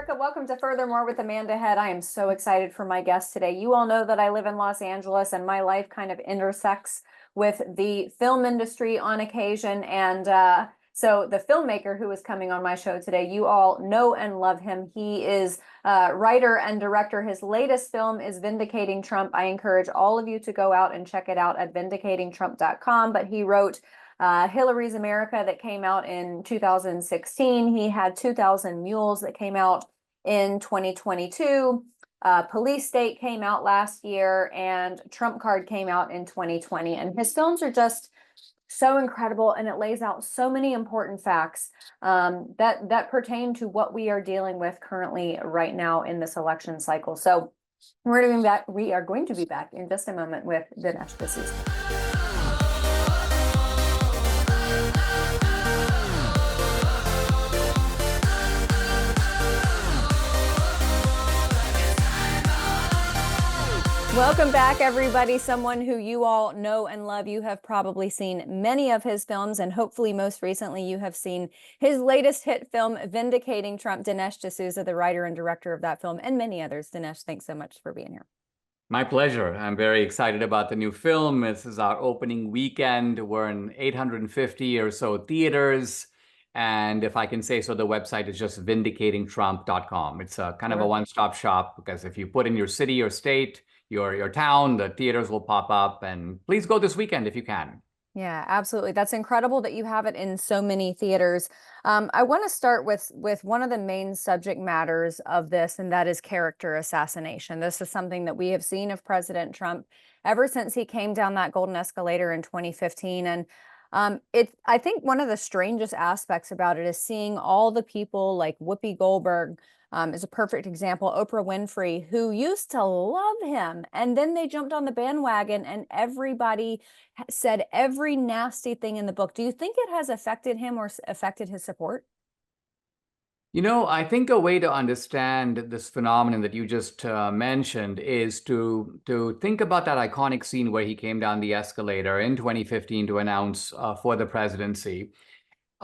America. Welcome to Furthermore with Amanda Head. I am so excited for my guest today. You all know that I live in Los Angeles and my life kind of intersects with the film industry on occasion. And so the filmmaker who is coming on my show today, you all know and love him. He is writer and director. His latest film is Vindicating Trump. I encourage all of you to go out and check it out at vindicatingtrump.com. But he wrote Hillary's America that came out in 2016. He had 2,000 Mules that came out in 2022. Police State came out last year, and Trump Card came out in 2020. And his films are just so incredible, and it lays out so many important facts that pertain to what we are dealing with currently right now in this election cycle. So we are going to be back in just a moment with Dinesh D'Souza. Welcome back, everybody. Someone who you all know and love. You have probably seen many of his films, and hopefully most recently you have seen his latest hit film, Vindicating Trump. Dinesh D'Souza, the writer and director of that film, and many others. Dinesh, thanks so much for being here. My pleasure. I'm very excited about the new film. This is our opening weekend. We're in 850 or so theaters. And if I can say so, the website is just vindicatingtrump.com. It's a kind of a one-stop shop, because if you put in your city or state, your town, the theaters will pop up. And please go this weekend if you can. Yeah, absolutely. That's incredible that you have it in so many theaters. I want to start with one of the main subject matters of this, and that is character assassination. This is something that we have seen of President Trump ever since he came down that golden escalator in 2015. And I think one of the strangest aspects about it is seeing all the people like Whoopi Goldberg, is a perfect example. Oprah Winfrey, who used to love him, and then they jumped on the bandwagon and everybody said every nasty thing in the book. Do you think it has affected him or affected his support? You know, I think a way to understand this phenomenon that you just mentioned is to think about that iconic scene where he came down the escalator in 2015 to announce for the presidency.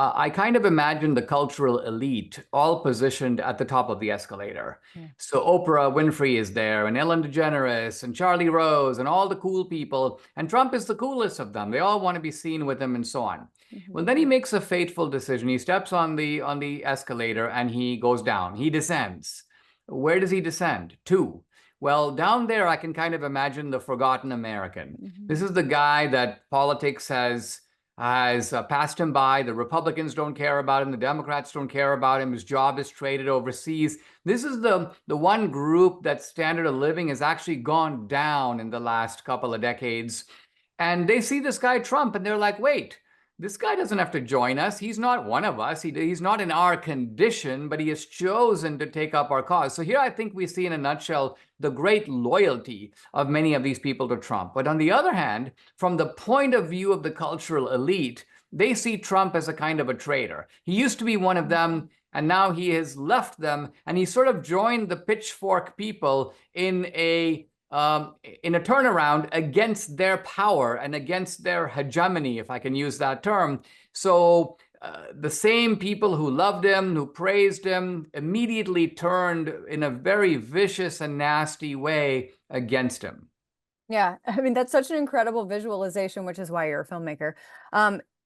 I kind of imagine the cultural elite all positioned at the top of the escalator. Yeah. So Oprah Winfrey is there, and Ellen DeGeneres, and Charlie Rose, and all the cool people. And Trump is the coolest of them. They all want to be seen with him, and so on. Mm-hmm. Well, then he makes a fateful decision. He steps on the escalator, and he goes down. He descends. Where does he descend to? Well, down there, I can kind of imagine the forgotten American. Mm-hmm. This is the guy that politics has passed him by. The Republicans don't care about him. The Democrats don't care about him. His job is traded overseas. This is the one group that standard of living has actually gone down in the last couple of decades. And they see this guy Trump, and they're like, wait, this guy doesn't have to join us. He's not one of us. He's not in our condition, but he has chosen to take up our cause. So here I think we see in a nutshell the great loyalty of many of these people to Trump. But on the other hand, from the point of view of the cultural elite, they see Trump as a kind of a traitor. He used to be one of them, and now he has left them, and he sort of joined the pitchfork people in a turnaround against their power and against their hegemony, if I can use that term. So the same people who loved him, who praised him, immediately turned in a very vicious and nasty way against him. Yeah, I mean, that's such an incredible visualization, which is why you're a filmmaker.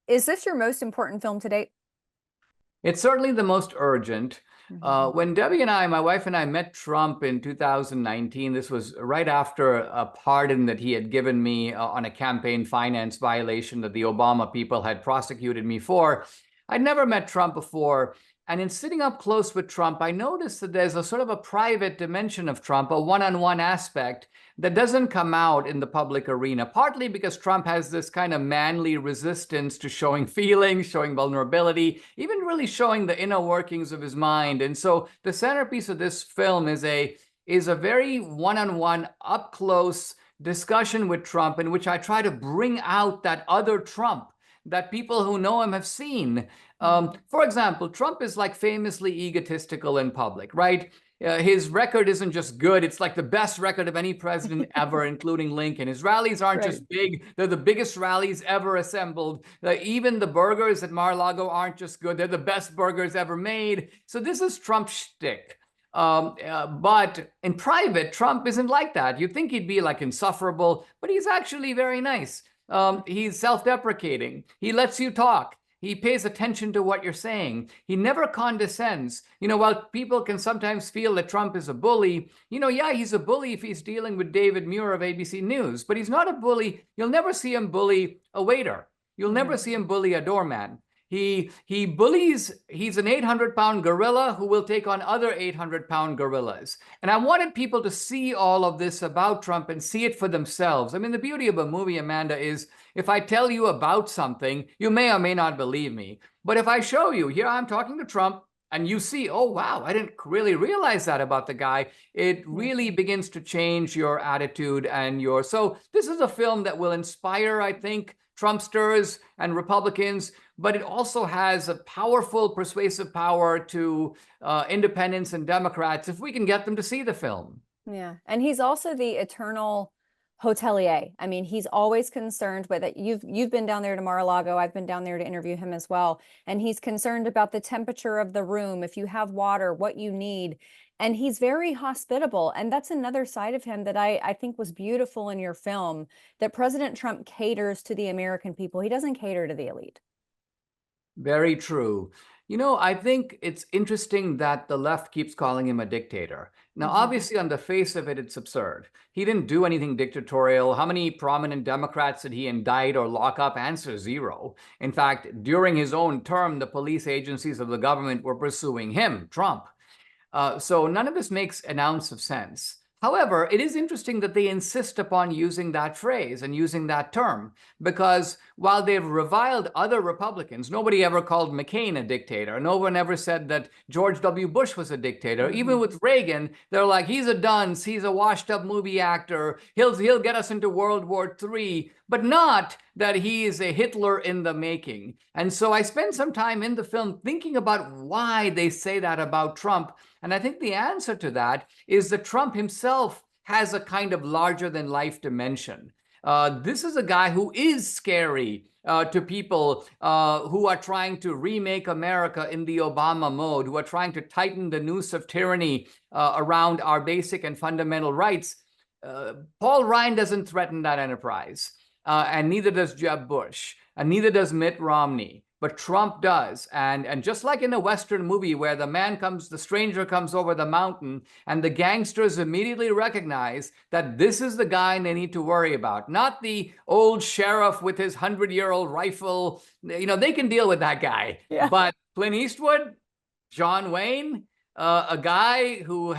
Is this your most important film to date? It's certainly the most urgent. When Debbie and I, my wife and I, met Trump in 2019, this was right after a pardon that he had given me on a campaign finance violation that the Obama people had prosecuted me for. I'd never met Trump before. And in sitting up close with Trump, I noticed that there's a sort of a private dimension of Trump, a one-on-one aspect that doesn't come out in the public arena, partly because Trump has this kind of manly resistance to showing feelings, showing vulnerability, even really showing the inner workings of his mind. And so the centerpiece of this film is a very one-on-one, up-close discussion with Trump, in which I try to bring out that other Trump that people who know him have seen. For example, Trump is like famously egotistical in public, right? His record isn't just good, it's like the best record of any president ever, including Lincoln. His rallies aren't just big, they're the biggest rallies ever assembled. Even the burgers at Mar-a-Lago aren't just good, they're the best burgers ever made. So this is Trump's shtick. But in private, Trump isn't like that. You'd think he'd be like insufferable, but he's actually very nice. He's self-deprecating. He lets you talk. He pays attention to what you're saying. He never condescends. While people can sometimes feel that Trump is a bully, yeah, he's a bully if he's dealing with David Muir of ABC News, but he's not a bully. You'll never see him bully a waiter. You'll never see him bully a doorman. He bullies, he's an 800-pound gorilla who will take on other 800-pound gorillas. And I wanted people to see all of this about Trump and see it for themselves. I mean, the beauty of a movie, Amanda, is if I tell you about something, you may or may not believe me. But if I show you, here I'm talking to Trump, and you see, oh, wow, I didn't really realize that about the guy, it really begins to change your attitude and your... So this is a film that will inspire, I think, Trumpsters and Republicans, but it also has a powerful, persuasive power to independents and Democrats if we can get them to see the film. Yeah, and he's also the eternal hotelier. I mean, he's always concerned with it. You've been down there to Mar-a-Lago. I've been down there to interview him as well. And he's concerned about the temperature of the room, if you have water, what you need. And he's very hospitable. And that's another side of him that I think was beautiful in your film, that President Trump caters to the American people. He doesn't cater to the elite. Very true. I think it's interesting that the left keeps calling him a dictator. Now, obviously, on the face of it, it's absurd. He didn't do anything dictatorial. How many prominent Democrats did he indict or lock up? Answer, zero. In fact, during his own term, the police agencies of the government were pursuing him, Trump. So none of this makes an ounce of sense. However, it is interesting that they insist upon using that phrase and using that term, because while they've reviled other Republicans, nobody ever called McCain a dictator. No one ever said that George W. Bush was a dictator. Even with Reagan, they're like, he's a dunce, he's a washed-up movie actor, he'll get us into World War III, but not that he is a Hitler in the making. And so I spent some time in the film thinking about why they say that about Trump. And I think the answer to that is that Trump himself has a kind of larger-than-life dimension. This is a guy who is scary to people who are trying to remake America in the Obama mode, who are trying to tighten the noose of tyranny around our basic and fundamental rights. Paul Ryan doesn't threaten that enterprise, and neither does Jeb Bush, and neither does Mitt Romney. But Trump does. And just like in a Western movie where the stranger comes over the mountain and the gangsters immediately recognize that this is the guy they need to worry about, not the old sheriff with his 100-year-old rifle. They can deal with that guy. Yeah. But Clint Eastwood, John Wayne, a guy who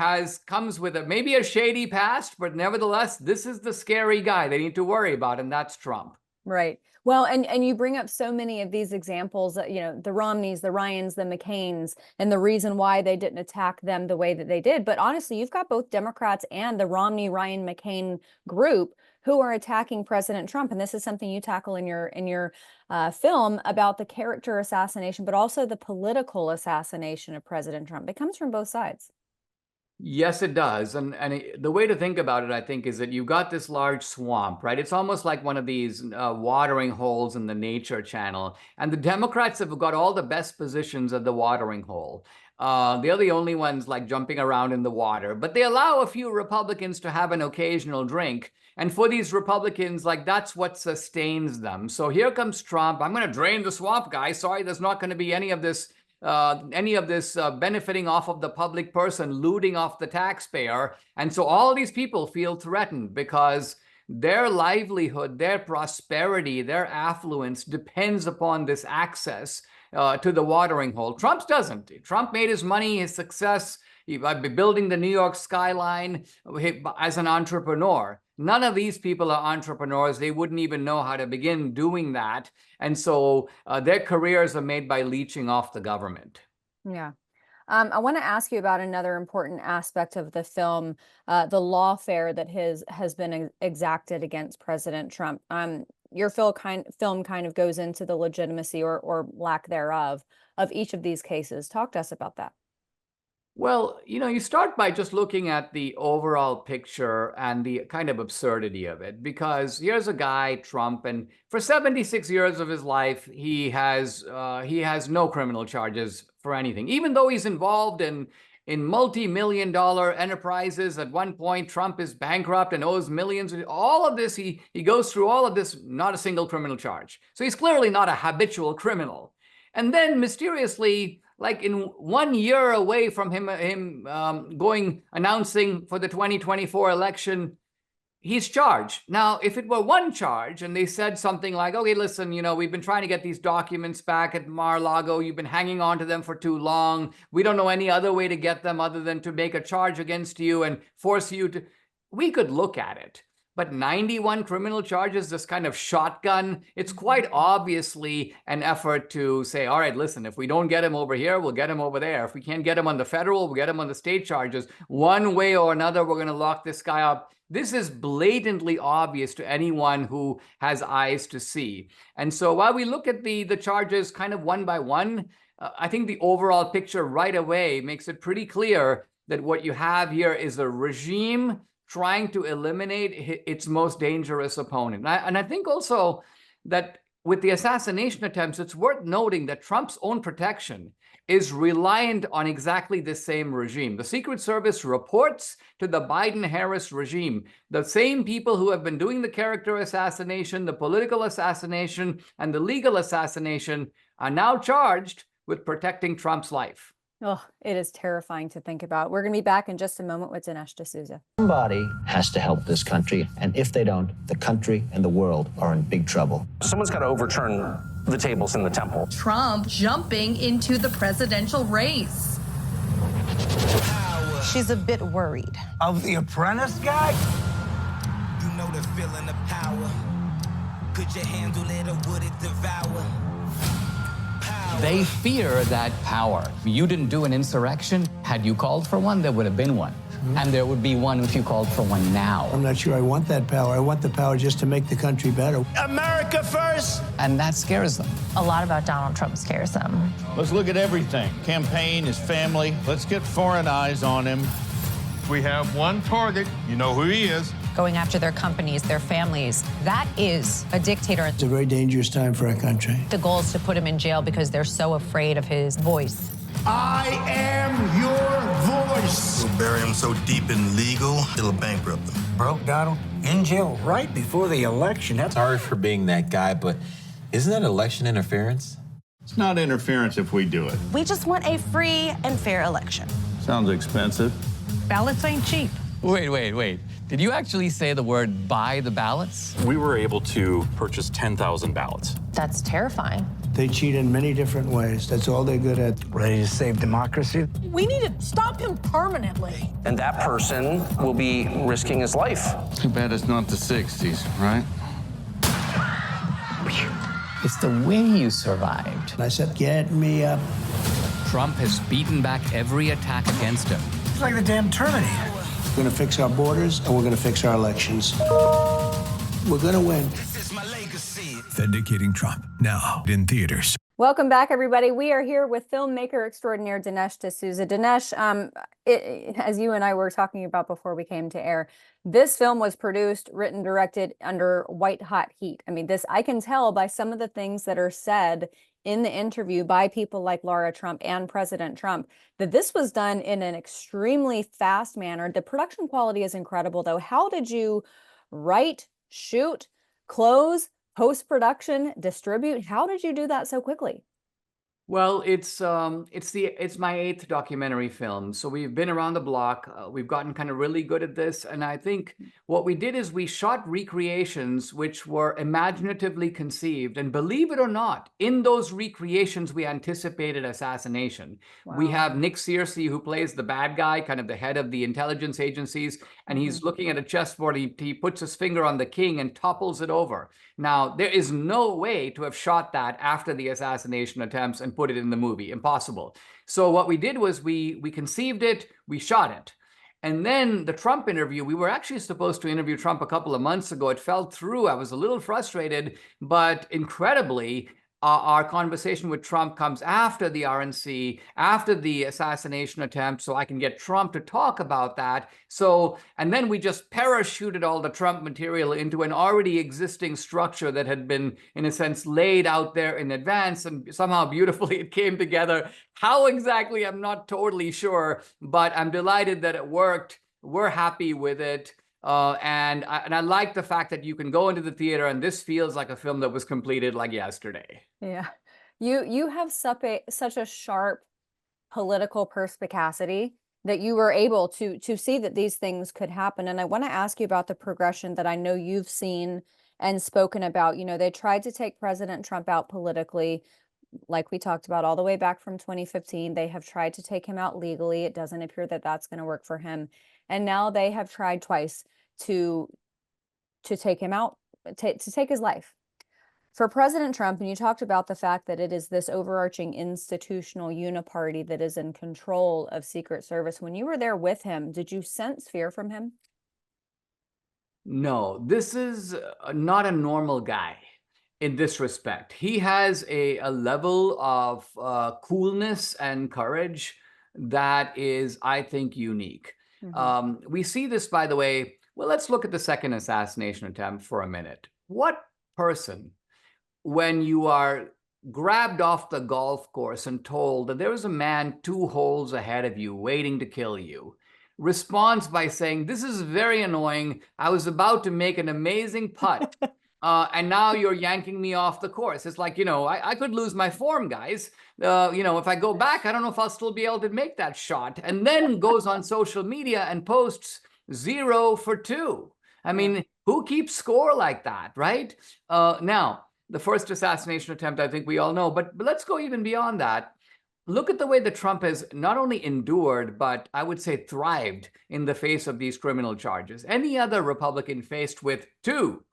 comes with maybe a shady past, but nevertheless, this is the scary guy they need to worry about, and that's Trump. Right. Well, and you bring up so many of these examples, the Romneys, the Ryans, the McCains, and the reason why they didn't attack them the way that they did. But honestly, you've got both Democrats and the Romney, Ryan, McCain group who are attacking President Trump. And this is something you tackle in your film about the character assassination, but also the political assassination of President Trump. It comes from both sides. Yes, it does. And the way to think about it, I think, is that you've got this large swamp, right? It's almost like one of these watering holes in the Nature Channel. And the Democrats have got all the best positions at the watering hole. They're the only ones like jumping around in the water, but they allow a few Republicans to have an occasional drink. And for these Republicans, like that's what sustains them. So here comes Trump. I'm going to drain the swamp, guys. Sorry, there's not going to be any of this benefiting off of the public person, looting off the taxpayer. And so all these people feel threatened because their livelihood, their prosperity, their affluence depends upon this access to the watering hole. Trump's doesn't. Trump made his money, his success, by building the New York skyline as an entrepreneur. None of these people are entrepreneurs. They wouldn't even know how to begin doing that. And so their careers are made by leeching off the government. Yeah. I want to ask you about another important aspect of the film, the lawfare that has been exacted against President Trump. Your film kind of goes into the legitimacy or lack thereof of each of these cases. Talk to us about that. Well, you start by just looking at the overall picture and the kind of absurdity of it, because here's a guy, Trump, and for 76 years of his life, he has no criminal charges for anything, even though he's involved in in multi-million-dollar enterprises. At one point, Trump is bankrupt and owes millions. All of this, he goes through all of this, not a single criminal charge. So he's clearly not a habitual criminal. And then mysteriously, like in 1 year away from him announcing for the 2024 election, he's charged. Now, if it were one charge and they said something like, okay, listen, we've been trying to get these documents back at Mar-a-Lago. You've been hanging on to them for too long. We don't know any other way to get them other than to make a charge against you and force you to, we could look at it. But 91 criminal charges, this kind of shotgun, it's quite obviously an effort to say, all right, listen, if we don't get him over here, we'll get him over there. If we can't get him on the federal, we'll get him on the state charges. One way or another, we're going to lock this guy up. This is blatantly obvious to anyone who has eyes to see. And so while we look at the charges kind of one by one, I think the overall picture right away makes it pretty clear that what you have here is a regime trying to eliminate its most dangerous opponent. And I think also that with the assassination attempts, it's worth noting that Trump's own protection is reliant on exactly the same regime. The Secret Service reports to the Biden-Harris regime. The same people who have been doing the character assassination, the political assassination, and the legal assassination are now charged with protecting Trump's life. Oh, it is terrifying to think about. We're going to be back in just a moment with Dinesh D'Souza. Somebody has to help this country, and if they don't, the country and the world are in big trouble. Someone's got to overturn the tables in the temple. Trump jumping into the presidential race. She's a bit worried. Of the apprentice guy? You know the feeling of power. Could you handle it or would it devour? They fear that power. You didn't do an insurrection. Had you called for one, there would have been one. And there would be one if you called for one now. I'm not sure I want that power. I want the power just to make the country better. America first! And that scares them. A lot about Donald Trump scares them. Let's look at everything. Campaign, his family. Let's get foreign eyes on him. We have one target. You know who he is. Going after their companies, their families. That is a dictator. It's a very dangerous time for our country. The goal is to put him in jail because they're so afraid of his voice. I am your voice! We'll bury him so deep in legal, it'll bankrupt them. Broke Donald in jail right before the election. That's Sorry for being that guy, but isn't that election interference? It's not interference if we do it. We just want a free and fair election. Sounds expensive. Ballots ain't cheap. Wait. Did you actually say the word buy the ballots? We were able to purchase 10,000 ballots. That's terrifying. They cheat in many different ways. That's all they're good at. Ready to save democracy? We need to stop him permanently. And that person will be risking his life. Too bad it's not the 60s, right? It's the way you survived. And I said, get me up. Trump has beaten back every attack against him. It's like the damn Terminator. We're going to fix our borders, and we're going to fix our elections. We're going to win. This is my legacy. Vindicating Trump, now in theaters. Welcome back, everybody. We are here with filmmaker extraordinaire Dinesh D'Souza. Dinesh, as you and I were talking about before we came to air, this film was produced, written, directed under white hot heat. I mean, I can tell by some of the things that are said in the interview by people like Laura Trump and President Trump, that this was done in an extremely fast manner. The production quality is incredible, though. How did you write, shoot, close, post-production, distribute? How did you do that so quickly? Well, it's my 8th documentary film, so we've been around the block. We've gotten kind of really good at this, and I think what we did is we shot recreations which were imaginatively conceived, and believe it or not, in those recreations we anticipated assassination. Wow. We have Nick Searcy, who plays the bad guy, kind of the head of the intelligence agencies, and he's looking at a chessboard. He puts his finger on the king and topples it over. Now, there is no way to have shot that after the assassination attempts and put it in the movie. Impossible. So what we did was we conceived it, we shot it. And then the Trump interview, we were actually supposed to interview Trump a couple of months ago. It fell through. I was a little frustrated, but incredibly, our conversation with Trump comes after the RNC, after the assassination attempt, so I can get Trump to talk about that. So, and then we just parachuted all the Trump material into an already existing structure that had been, in a sense, laid out there in advance, and somehow beautifully it came together. How exactly, I'm not totally sure, but I'm delighted that it worked. We're happy with it. And I like the fact that you can go into the theater and this feels like a film that was completed like yesterday. Yeah. You have such a sharp political perspicacity that you were able to see that these things could happen. And I want to ask you about the progression that I know you've seen and spoken about. You know, they tried to take President Trump out politically, like we talked about, all the way back from 2015. They have tried to take him out legally. It doesn't appear that that's going to work for him. And now they have tried twice to take him out, to take his life. For President Trump, and you talked about the fact that it is this overarching institutional uniparty that is in control of Secret Service. When you were there with him, did you sense fear from him? No, this is not a normal guy in this respect. He has a level of coolness and courage that is, I think, unique. We see this, by the way. Well, let's look at the second assassination attempt for a minute. What person, when you are grabbed off the golf course and told that there is a man 2 holes ahead of you waiting to kill you, responds by saying, "This is very annoying. I was about to make an amazing putt, and now you're yanking me off the course." It's like, you know, I could lose my form, guys. You know, if I go back, I don't know if I'll still be able to make that shot. And then goes on social media and posts 0 for 2. I mean, who keeps score like that, right? Now, the first assassination attempt, I think we all know, but let's go even beyond that. Look at the way that Trump has not only endured, but I would say thrived in the face of these criminal charges. Any other Republican faced with 2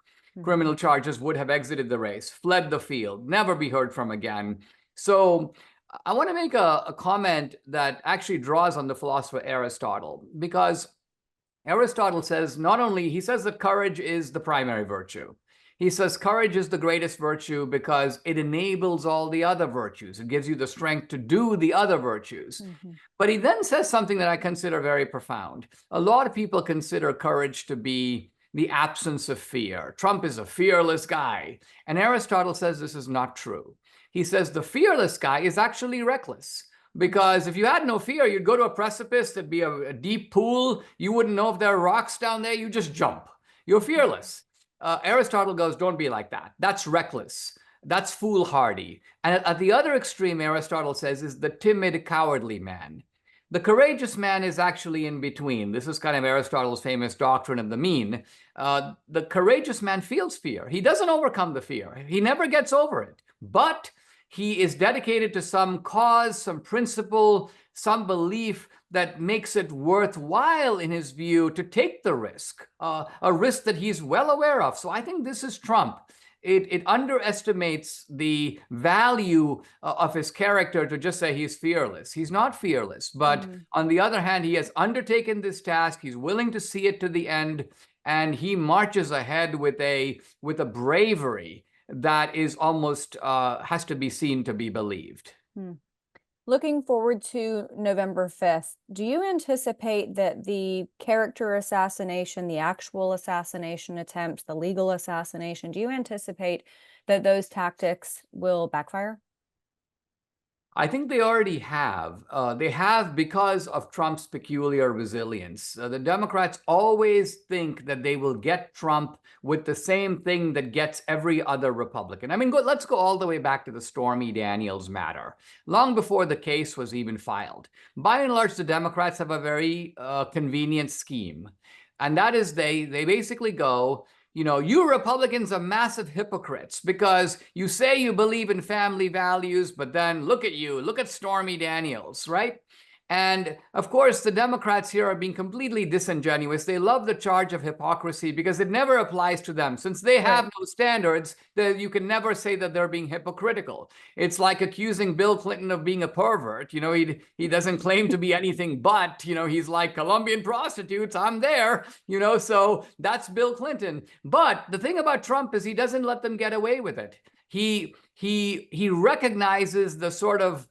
criminal charges would have exited the race, fled the field, never be heard from again. So I want to make a comment that actually draws on the philosopher Aristotle, because Aristotle says he says that courage is the primary virtue. He says courage is the greatest virtue because it enables all the other virtues. It gives you the strength to do the other virtues. But he then says something that I consider very profound. A lot of people consider courage to be the absence of fear. Trump is a fearless guy. And Aristotle says this is not true. He says the fearless guy is actually reckless. Because if you had no fear, you'd go to a precipice, there'd be a deep pool. You wouldn't know if there are rocks down there. You just jump. You're fearless. Aristotle goes, don't be like that. That's reckless. That's foolhardy. And at the other extreme, Aristotle says, is the timid, cowardly man. The courageous man is actually in between. This is kind of Aristotle's famous doctrine of the mean. The courageous man feels fear. He doesn't overcome the fear. He never gets over it. But he is dedicated to some cause, some principle, some belief that makes it worthwhile in his view to take the risk, a risk that he's well aware of. So I think this is Trump. It underestimates the value of his character to just say he's fearless. He's not fearless, but on the other hand, he has undertaken this task. He's willing to see it to the end, and he marches ahead with a bravery that is almost has to be seen to be believed. Looking forward to November 5th, do you anticipate that the character assassination, the actual assassination attempts, the legal assassination, do you anticipate that those tactics will backfire? I think they already have. They have because of Trump's peculiar resilience. The Democrats always think that they will get Trump with the same thing that gets every other Republican. I mean, let's go all the way back to the Stormy Daniels matter, long before the case was even filed. By and large, the Democrats have a very convenient scheme. And that is they basically go, you know, you Republicans are massive hypocrites because you say you believe in family values, but then look at you, look at Stormy Daniels, right? And of course, the Democrats here are being completely disingenuous. They love the charge of hypocrisy because it never applies to them. Since they have no standards, that you can never say that they're being hypocritical. It's like accusing Bill Clinton of being a pervert. You know, he doesn't claim to be anything but, you know, he's like Colombian prostitutes, I'm there, you know, so that's Bill Clinton. But the thing about Trump is he doesn't let them get away with it. he recognizes the sort of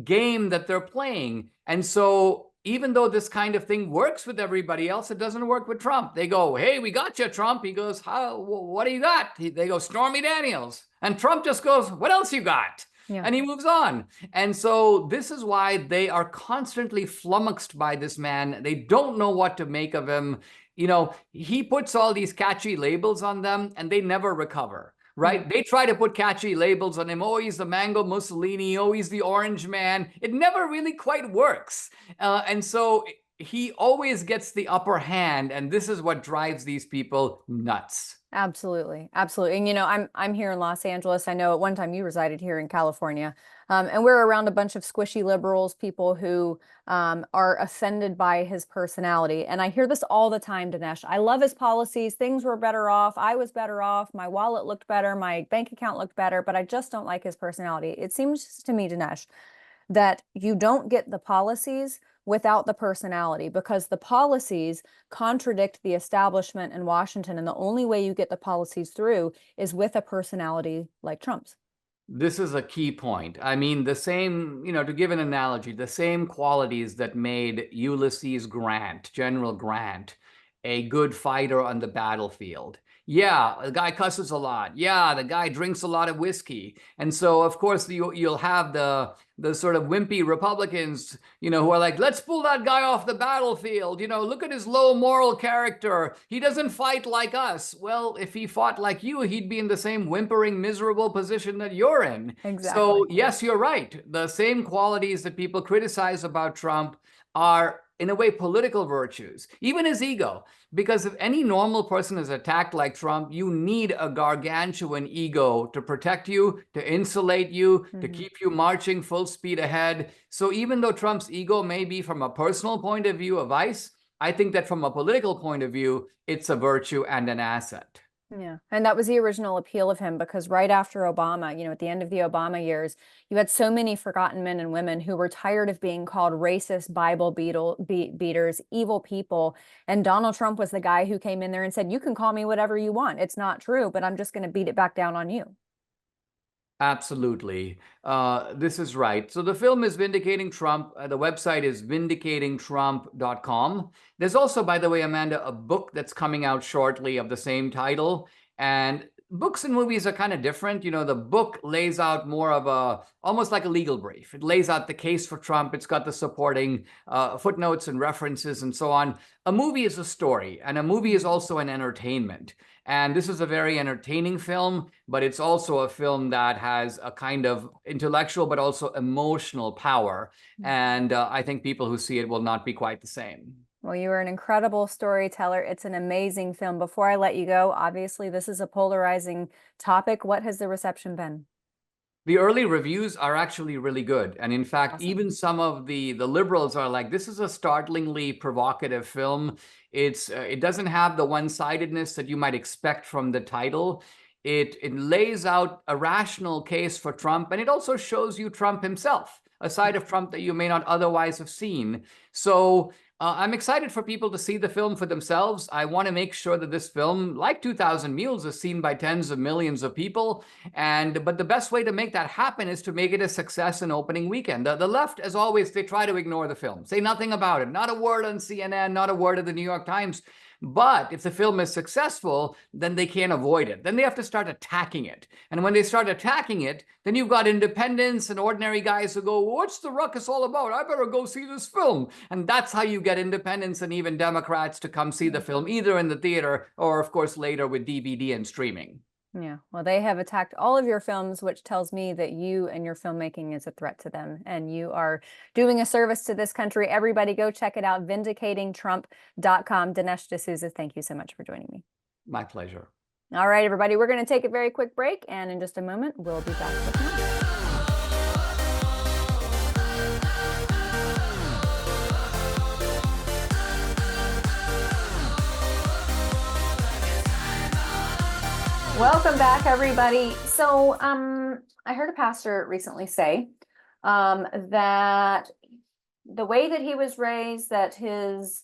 game that they're playing. And so even though this kind of thing works with everybody else, it doesn't work with Trump. They go, hey, we got you, Trump. He goes, what do you got? They go, Stormy Daniels. And Trump just goes, what else you got? Yeah. And he moves on. And so this is why they are constantly flummoxed by this man. They don't know what to make of him. You know, he puts all these catchy labels on them and they never recover. Right? They try to put catchy labels on him. Oh, he's the mango Mussolini. Oh, he's the orange man. It never really quite works. And so he always gets the upper hand. And this is what drives these people nuts. Absolutely. Absolutely. And, you know, I'm here in Los Angeles. I know at one time you resided here in California. And we're around a bunch of squishy liberals, people who are offended by his personality. And I hear this all the time, Dinesh. I love his policies. Things were better off. I was better off. My wallet looked better. My bank account looked better. But I just don't like his personality. It seems to me, Dinesh, that you don't get the policies without the personality, because the policies contradict the establishment in Washington. And the only way you get the policies through is with a personality like Trump's. This is a key point. I mean, the same, you know, to give an analogy, the same qualities that made Ulysses Grant, General Grant, a good fighter on the battlefield. Yeah, the guy cusses a lot. Yeah, the guy drinks a lot of whiskey. And so, of course, you'll have the sort of wimpy Republicans, you know, who are like, let's pull that guy off the battlefield. You know, look at his low moral character. He doesn't fight like us. Well, if he fought like you, he'd be in the same whimpering, miserable position that you're in. Exactly. So, yes, you're right. The same qualities that people criticize about Trump are, in a way, political virtues, even his ego. Because if any normal person is attacked like Trump, you need a gargantuan ego to protect you, to insulate you, to keep you marching full speed ahead. So even though Trump's ego may be, from a personal point of view, a vice, I think that from a political point of view, it's a virtue and an asset. Yeah. And that was the original appeal of him, because right after Obama, you know, at the end of the Obama years, you had so many forgotten men and women who were tired of being called racist, Bible beaters, evil people. And Donald Trump was the guy who came in there and said, you can call me whatever you want. It's not true, but I'm just going to beat it back down on you. Absolutely. This is right. So the film is Vindicating Trump. The website is vindicatingtrump.com. There's also, by the way, Amanda, a book that's coming out shortly of the same title. And books and movies are kind of different. You know, the book lays out more of almost like a legal brief. It lays out the case for Trump. It's got the supporting footnotes and references and so on. A movie is a story, and a movie is also an entertainment. And this is a very entertaining film, but it's also a film that has a kind of intellectual but also emotional power. And I think people who see it will not be quite the same. Well, you are an incredible storyteller. It's an amazing film. Before I let you go, obviously this is a polarizing topic. What has the reception been? The early reviews are actually really good. And in fact, Awesome. even some of the liberals are like, this is a startlingly provocative film. It doesn't have the one-sidedness that you might expect from the title. It lays out a rational case for Trump, and it also shows you Trump himself, a side of Trump that you may not otherwise have seen. So I'm excited for people to see the film for themselves. I want to make sure that this film, like 2000 Mules, is seen by tens of millions of people. But the best way to make that happen is to make it a success in opening weekend. The left, as always, they try to ignore the film, say nothing about it, not a word on CNN, not a word at the New York Times. But if the film is successful, then they can't avoid it. Then they have to start attacking it. And when they start attacking it, then you've got independents and ordinary guys who go, what's the ruckus all about? I better go see this film. And that's how you get independents and even Democrats to come see the film, either in the theater or, of course, later with DVD and streaming. Yeah, well, they have attacked all of your films, which tells me that you and your filmmaking is a threat to them. And you are doing a service to this country. Everybody go check it out, vindicatingtrump.com. Dinesh D'Souza, thank you so much for joining me. My pleasure. All right, everybody, we're going to take a very quick break. And in just a moment, we'll be back with more. Welcome back, everybody. So I heard a pastor recently say that the way that he was raised, that his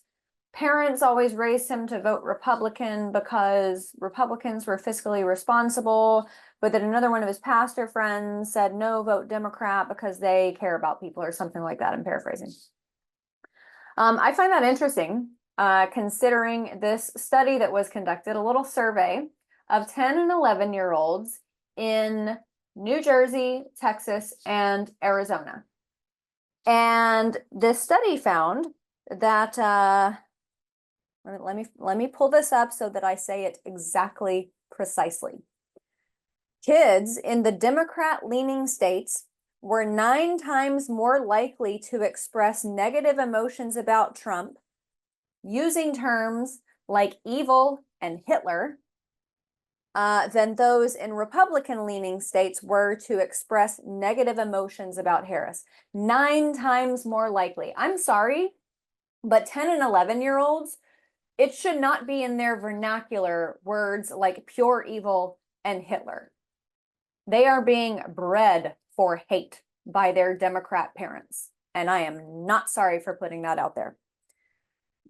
parents always raised him to vote Republican because Republicans were fiscally responsible, but then another one of his pastor friends said, no, vote Democrat because they care about people or something like that. I'm paraphrasing. I find that interesting, considering this study that was conducted, a little survey of 10 and 11-year-olds in New Jersey, Texas, and Arizona. And this study found that, let me pull this up so that I say it exactly precisely. Kids in the Democrat-leaning states were 9 times more likely to express negative emotions about Trump using terms like evil and Hitler than those in Republican-leaning states were to express negative emotions about Harris. 9 times more likely. I'm sorry, but 10 and 11-year-olds, it should not be in their vernacular words like pure evil and Hitler. They are being bred for hate by their Democrat parents. And I am not sorry for putting that out there.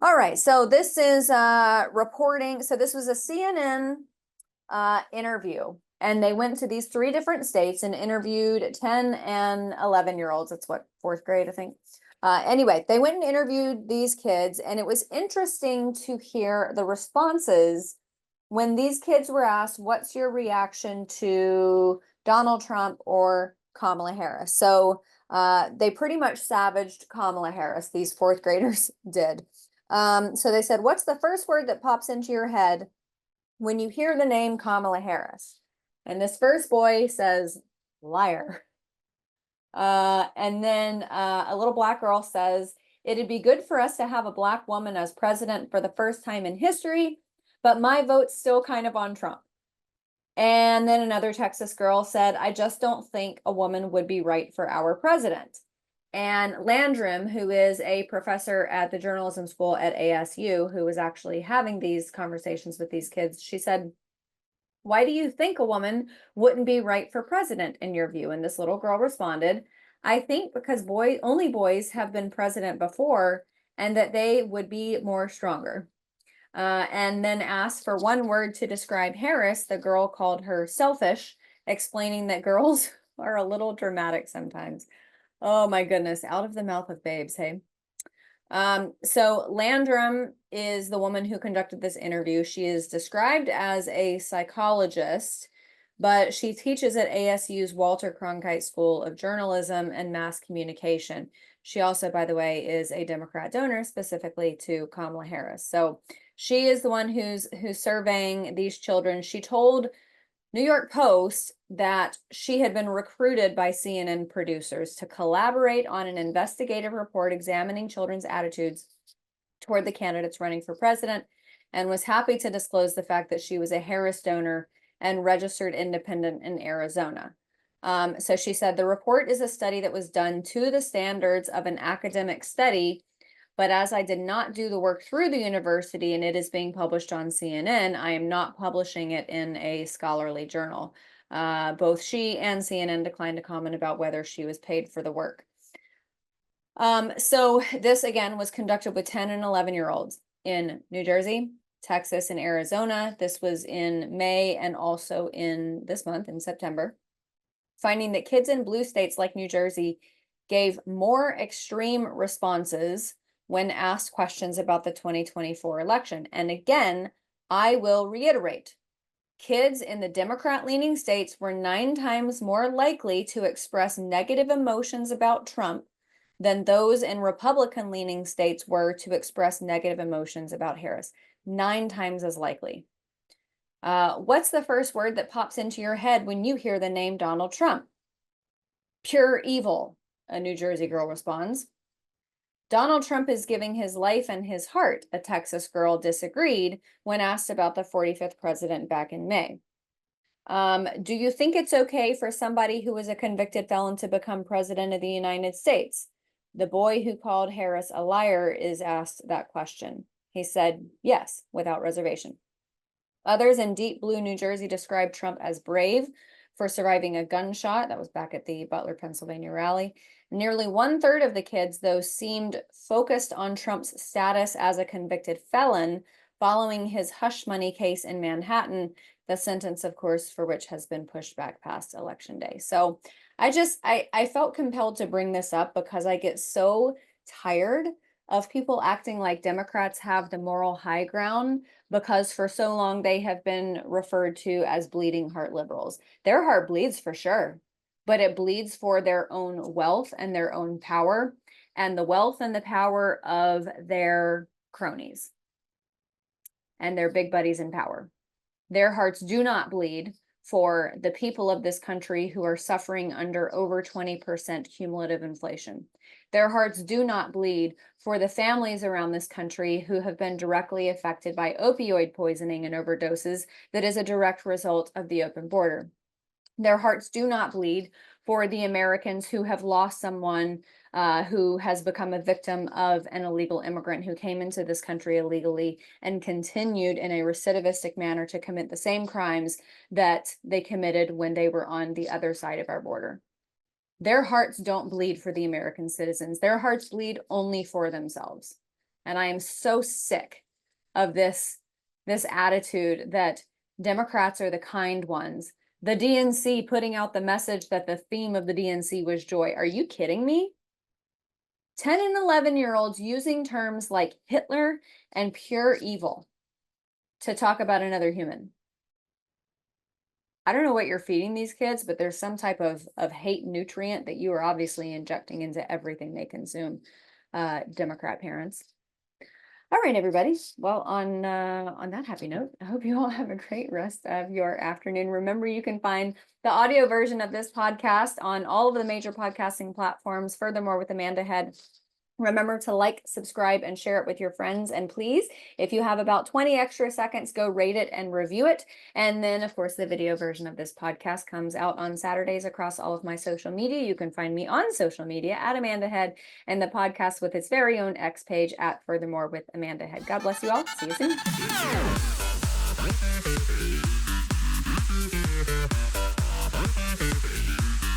All right, so this is reporting. So this was a CNN interview, and they went to these 3 different states and interviewed 10 and 11-year-olds. That's what, 4th grade, I think. Anyway, they went and interviewed these kids, and it was interesting to hear the responses when these kids were asked, what's your reaction to Donald Trump or Kamala Harris? So they pretty much savaged Kamala Harris, these 4th graders did. So they said, what's the first word that pops into your head when you hear the name Kamala Harris? And this first boy says, liar. And then a little black girl says, it'd be good for us to have a black woman as president for the first time in history, but my vote's still kind of on Trump. And then another Texas girl said, I just don't think a woman would be right for our president. And Landrum, who is a professor at the journalism school at ASU, who was actually having these conversations with these kids, she said, why do you think a woman wouldn't be right for president in your view? And this little girl responded, I think because only boys have been president before, and that they would be more stronger. And then asked for one word to describe Harris, the girl called her selfish, explaining that girls are a little dramatic sometimes. Oh my goodness, out of the mouth of babes, hey? So Landrum is the woman who conducted this interview. She is described as a psychologist, but she teaches at ASU's Walter Cronkite School of Journalism and Mass Communication. She also, by the way, is a Democrat donor specifically to Kamala Harris. So she is the one who's surveying these children. She told New York Post that she had been recruited by CNN producers to collaborate on an investigative report examining children's attitudes toward the candidates running for president, and was happy to disclose the fact that she was a Harris donor and registered independent in Arizona. So she said, the report is a study that was done to the standards of an academic study, but as I did not do the work through the university and it is being published on CNN, I am not publishing it in a scholarly journal. Both she and CNN declined to comment about whether she was paid for the work. So this again was conducted with 10 and 11-year-olds in New Jersey, Texas, and Arizona. This was in May and also in this month in September, finding that kids in blue states like New Jersey gave more extreme responses when asked questions about the 2024 election. And again, I will reiterate, kids in the Democrat-leaning states were 9 times more likely to express negative emotions about Trump than those in Republican-leaning states were to express negative emotions about Harris. 9 times as likely. What's the first word that pops into your head when you hear the name Donald Trump? Pure evil, a New Jersey girl responds. Donald Trump is giving his life and his heart, a Texas girl disagreed when asked about the 45th president back in May. Do you think it's okay for somebody who is a convicted felon to become president of the United States? The boy who called Harris a liar is asked that question. He said, yes, without reservation. Others in deep blue New Jersey described Trump as brave for surviving a gunshot. That was back at the Butler, Pennsylvania rally. Nearly 1/3 of the kids, though, seemed focused on Trump's status as a convicted felon following his hush money case in Manhattan. the sentence, of course, for which has been pushed back past Election Day. So I felt compelled to bring this up because I get so tired of people acting like Democrats have the moral high ground because for so long they have been referred to as bleeding heart liberals. Their heart bleeds for sure, but it bleeds for their own wealth and their own power and the wealth and the power of their cronies and their big buddies in power. Their hearts do not bleed for the people of this country who are suffering under over 20% cumulative inflation. Their hearts do not bleed for the families around this country who have been directly affected by opioid poisoning and overdoses that is a direct result of the open border. Their hearts do not bleed for the Americans who have lost someone who has become a victim of an illegal immigrant who came into this country illegally and continued in a recidivistic manner to commit the same crimes that they committed when they were on the other side of our border. Their hearts don't bleed for the American citizens. Their hearts bleed only for themselves. And I am so sick of this attitude that Democrats are the kind ones. The DNC putting out the message that the theme of the DNC was joy. Are you kidding me? 10 and 11-year-olds using terms like Hitler and pure evil to talk about another human. I don't know what you're feeding these kids, but there's some type of hate nutrient that you are obviously injecting into everything they consume, Democrat parents. All right, everybody. Well, on that happy note, I hope you all have a great rest of your afternoon. Remember, you can find the audio version of this podcast on all of the major podcasting platforms. Furthermore, with Amanda Head, remember to like, subscribe, and share it with your friends. And please, if you have about 20 extra seconds, go rate it and review it. And then, of course, the video version of this podcast comes out on Saturdays across all of my social media. You can find me on social media at Amanda Head and the podcast with its very own X page at Furthermore with Amanda Head. God bless you all. See you soon.